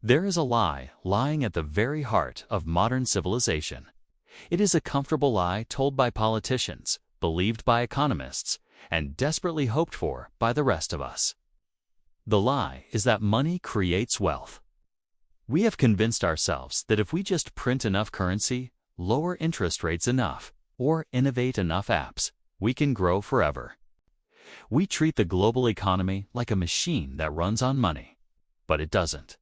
There is a lie lying at the very heart of modern civilization. It is a comfortable lie told by politicians, believed by economists, and desperately hoped for by the rest of us. The lie is that money creates wealth. We have convinced ourselves that if we just print enough currency, lower interest rates enough, or innovate enough apps, we can grow forever. We treat the global economy like a machine that runs on money. But it doesn't.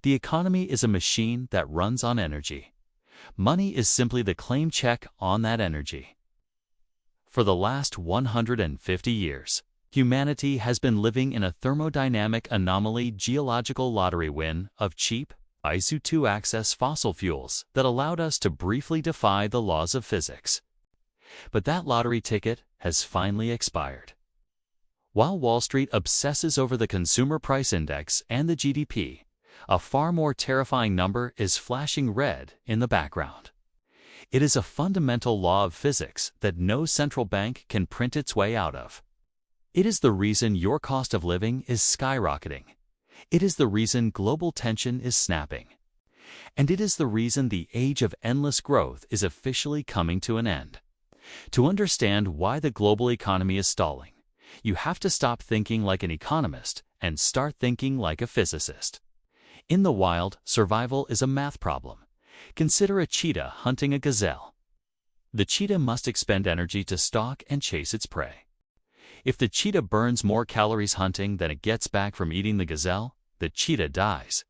The economy is a machine that runs on energy. Money is simply the claim check on that energy. For the last 150 years, humanity has been living in a thermodynamic anomaly geological lottery win of cheap, ISO2-access fossil fuels that allowed us to briefly defy the laws of physics. But that lottery ticket has finally expired. While Wall Street obsesses over the consumer price index and the GDP, a far more terrifying number is flashing red in the background. It is a fundamental law of physics that no central bank can print its way out of. It is the reason your cost of living is skyrocketing. It is the reason global tension is snapping. And it is the reason the age of endless growth is officially coming to an end. To understand why the global economy is stalling, you have to stop thinking like an economist and start thinking like a physicist. In the wild, survival is a math problem. Consider a cheetah hunting a gazelle. The cheetah must expend energy to stalk and chase its prey. If the cheetah burns more calories hunting than it gets back from eating the gazelle, the cheetah dies.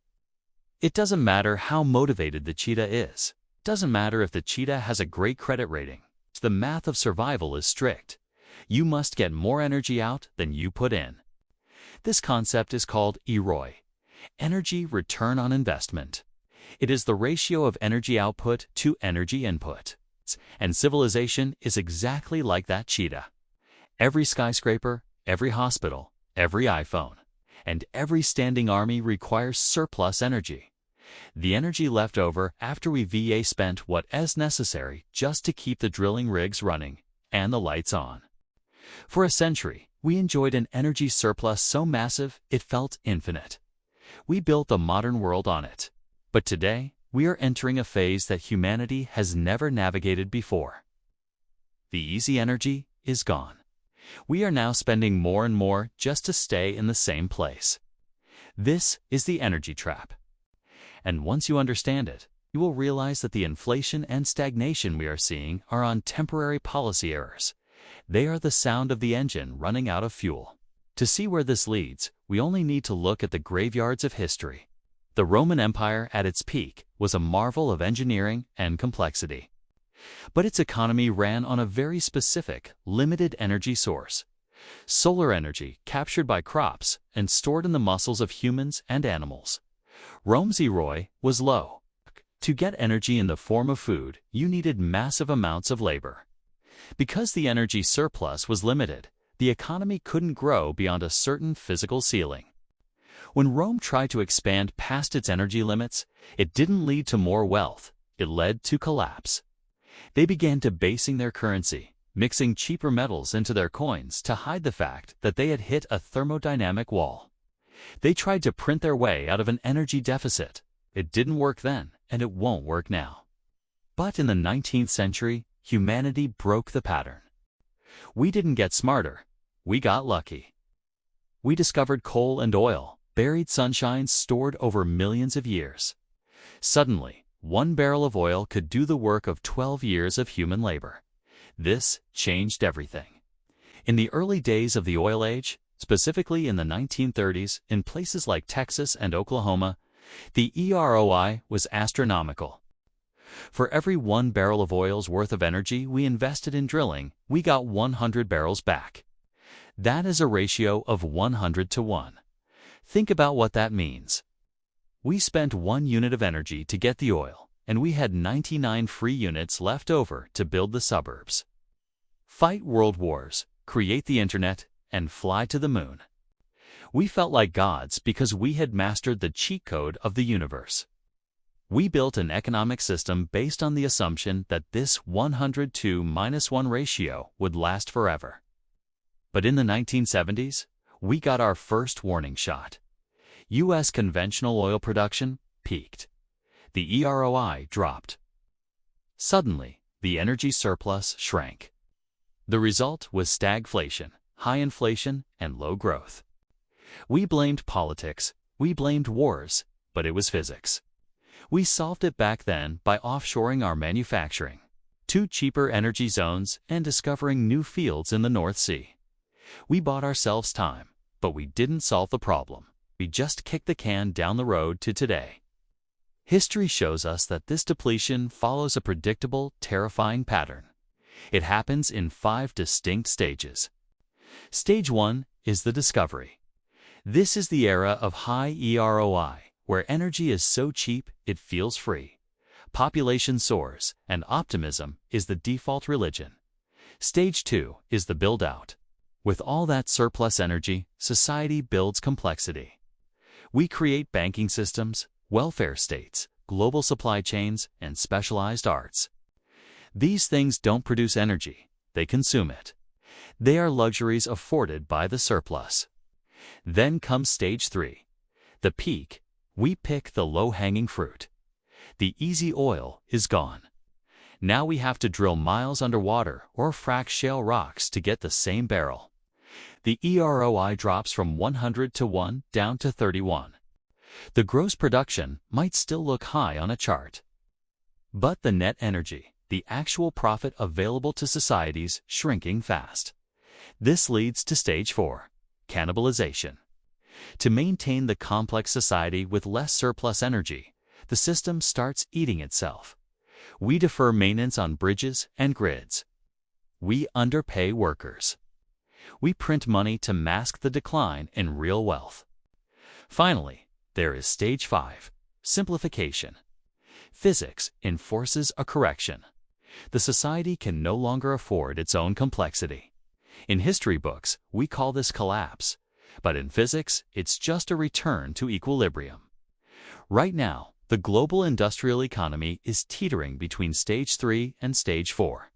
It doesn't matter how motivated the cheetah is. It doesn't matter if the cheetah has a great credit rating. The math of survival is strict. You must get more energy out than you put in. This concept is called EROI, Energy Return on Investment. It is the ratio of energy output to energy input. And civilization is exactly like that cheetah. Every skyscraper, every hospital, every iPhone, and every standing army requires surplus energy. The energy left over after we VA spent what is necessary just to keep the drilling rigs running and the lights on. For a century, we enjoyed an energy surplus so massive it felt infinite. We built the modern world on it. But today, we are entering a phase that humanity has never navigated before. The easy energy is gone. We are now spending more and more just to stay in the same place. This is the energy trap. And once you understand it, you will realize that the inflation and stagnation we are seeing are on temporary policy errors. They are the sound of the engine running out of fuel. To see where this leads, we only need to look at the graveyards of history. The Roman Empire at its peak was a marvel of engineering and complexity. But its economy ran on a very specific, limited energy source: solar energy captured by crops and stored in the muscles of humans and animals. Rome's EROI was low. To get energy in the form of food, you needed massive amounts of labor. Because the energy surplus was limited, the economy couldn't grow beyond a certain physical ceiling. When Rome tried to expand past its energy limits, it didn't lead to more wealth, it led to collapse. They began debasing their currency, mixing cheaper metals into their coins to hide the fact that they had hit a thermodynamic wall. They tried to print their way out of an energy deficit. It didn't work then, and it won't work now. But in the 19th century, humanity broke the pattern. We didn't get smarter, we got lucky. We discovered coal and oil, buried sunshine stored over millions of years. Suddenly, 1 barrel of oil could do the work of 12 years of human labor. This changed everything. In the early days of the oil age, specifically in the 1930s, in places like Texas and Oklahoma, the EROI was astronomical. For every 1 barrel of oil's worth of energy we invested in drilling, we got 100 barrels back. That is a ratio of 100 to 1. Think about what that means. We spent 1 unit of energy to get the oil, and we had 99 free units left over to build the suburbs. Fight world wars, create the internet, and fly to the moon. We felt like gods because we had mastered the cheat code of the universe. We built an economic system based on the assumption that this 100 to -1 ratio would last forever. But in the 1970s, we got our first warning shot. U.S. conventional oil production peaked. The EROI dropped. Suddenly, the energy surplus shrank. The result was stagflation, high inflation, and low growth. We blamed politics, we blamed wars, but it was physics. We solved it back then by offshoring our manufacturing to cheaper energy zones and discovering new fields in the North Sea. We bought ourselves time, but we didn't solve the problem. We just kicked the can down the road to today. History shows us that this depletion follows a predictable, terrifying pattern. It happens in 5 distinct stages. Stage 1 is the discovery. This is the era of high EROI, where energy is so cheap it feels free. Population soars, and optimism is the default religion. Stage 2 is the build-out. With all that surplus energy, society builds complexity. We create banking systems, welfare states, global supply chains, and specialized arts. These things don't produce energy, they consume it. They are luxuries afforded by the surplus. Then comes stage 3. The peak. We pick the low-hanging fruit. The easy oil is gone. Now we have to drill miles underwater or frack shale rocks to get the same barrel. The EROI drops from 100 to 1 down to 31. The gross production might still look high on a chart. But the net energy, the actual profit available to societies, shrinking fast. This leads to stage 4, cannibalization. To maintain the complex society with less surplus energy, the system starts eating itself. We defer maintenance on bridges and grids. We underpay workers. We print money to mask the decline in real wealth. Finally, there is stage 5, simplification. Physics enforces a correction. The society can no longer afford its own complexity. In history books, we call this collapse, but in physics, it's just a return to equilibrium. Right now, the global industrial economy is teetering between stage 3 and stage 4.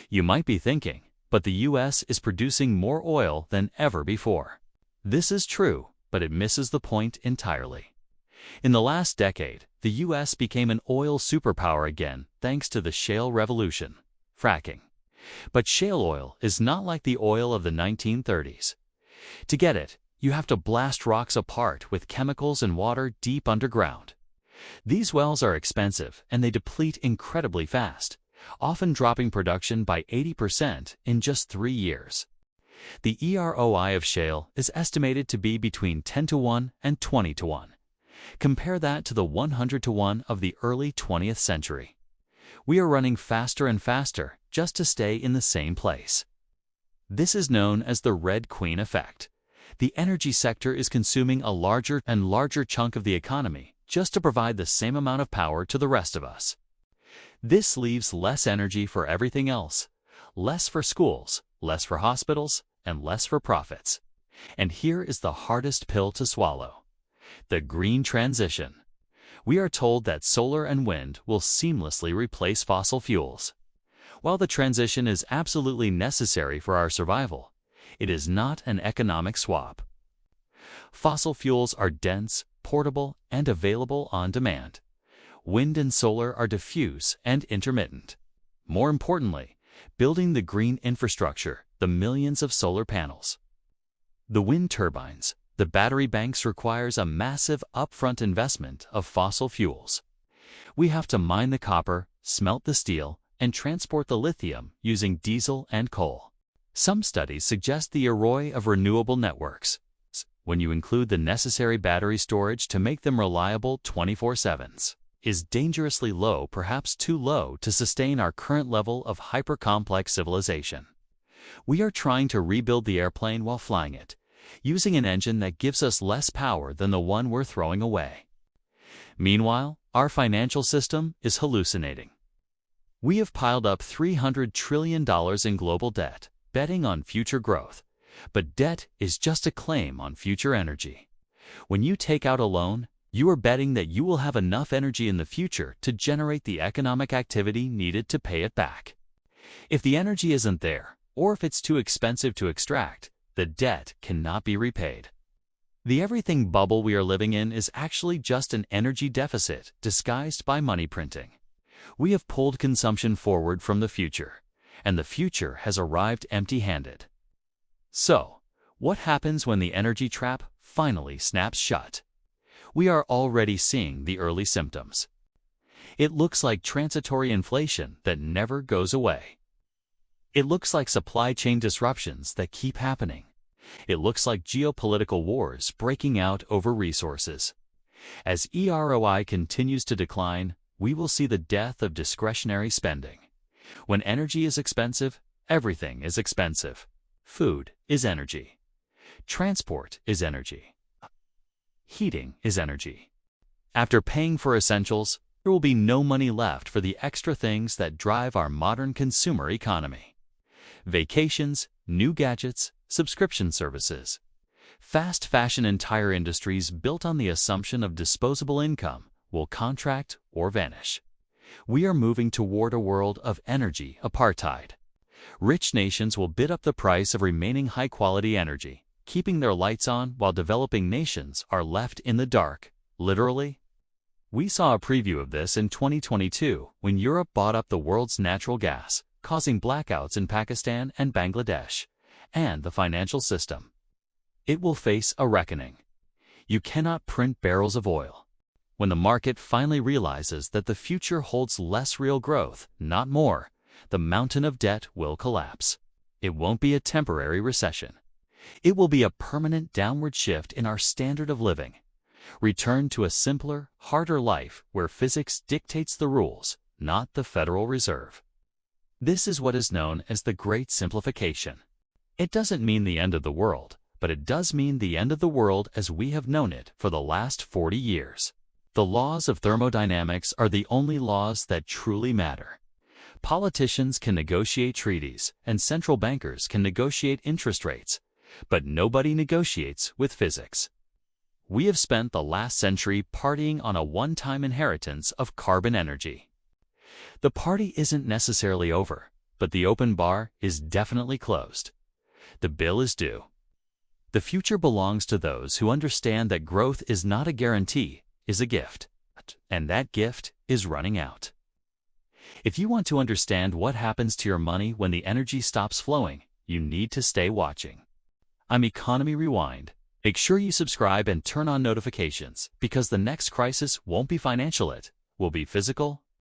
You might be thinking, but the U.S. is producing more oil than ever before. This is true, but it misses the point entirely. In the last decade, the U.S. became an oil superpower again thanks to the shale revolution, fracking. But shale oil is not like the oil of the 1930s. To get it, you have to blast rocks apart with chemicals and water deep underground. These wells are expensive and they deplete incredibly fast, often dropping production by 80% in just 3 years. The EROI of shale is estimated to be between 10 to 1 and 20 to 1. Compare that to the 100 to 1 of the early 20th century. We are running faster and faster just to stay in the same place. This is known as the Red Queen effect. The energy sector is consuming a larger and larger chunk of the economy just to provide the same amount of power to the rest of us. This leaves less energy for everything else, less for schools, less for hospitals, and less for profits. And here is the hardest pill to swallow: the green transition. We are told that solar and wind will seamlessly replace fossil fuels. While the transition is absolutely necessary for our survival, it is not an economic swap. Fossil fuels are dense, portable, and available on demand. Wind and solar are diffuse and intermittent. More importantly, building the green infrastructure, the millions of solar panels, the wind turbines, the battery banks requires a massive upfront investment of fossil fuels. We have to mine the copper, smelt the steel, and transport the lithium using diesel and coal. Some studies suggest the EROI of renewable networks, when you include the necessary battery storage to make them reliable 24/7, is dangerously low, perhaps too low to sustain our current level of hyper-complex civilization. We are trying to rebuild the airplane while flying it, using an engine that gives us less power than the one we're throwing away. Meanwhile, our financial system is hallucinating. We have piled up $300 trillion in global debt, betting on future growth. But debt is just a claim on future energy. When you take out a loan, you are betting that you will have enough energy in the future to generate the economic activity needed to pay it back. If the energy isn't there, or if it's too expensive to extract, the debt cannot be repaid. The everything bubble we are living in is actually just an energy deficit disguised by money printing. We have pulled consumption forward from the future, and the future has arrived empty-handed. So, what happens when the energy trap finally snaps shut? We are already seeing the early symptoms. It looks like transitory inflation that never goes away. It looks like supply chain disruptions that keep happening. It looks like geopolitical wars breaking out over resources. As EROI continues to decline, we will see the death of discretionary spending. When energy is expensive, everything is expensive. Food is energy. Transport is energy. Heating is energy. After paying for essentials, there will be no money left for the extra things that drive our modern consumer economy. Vacations, new gadgets, subscription services. Fast fashion entire industries built on the assumption of disposable income will contract or vanish. We are moving toward a world of energy apartheid. Rich nations will bid up the price of remaining high-quality energy, keeping their lights on while developing nations are left in the dark, literally. We saw a preview of this in 2022 when Europe bought up the world's natural gas, causing blackouts in Pakistan and Bangladesh, and the financial system. It will face a reckoning. You cannot print barrels of oil. When the market finally realizes that the future holds less real growth, not more, the mountain of debt will collapse. It won't be a temporary recession. It will be a permanent downward shift in our standard of living. Return to a simpler, harder life where physics dictates the rules, not the Federal Reserve. This is what is known as the Great Simplification. It doesn't mean the end of the world, but it does mean the end of the world as we have known it for the last 40 years. The laws of thermodynamics are the only laws that truly matter. Politicians can negotiate treaties, and central bankers can negotiate interest rates, but nobody negotiates with physics. We have spent the last century partying on a one-time inheritance of carbon energy. The party isn't necessarily over, but the open bar is definitely closed. The bill is due. The future belongs to those who understand that growth is not a guarantee, is a gift, and that gift is running out. If you want to understand what happens to your money when the energy stops flowing, you need to stay watching. I'm Economy Rewind. Make sure you subscribe and turn on notifications because the next crisis won't be financial, it will be physical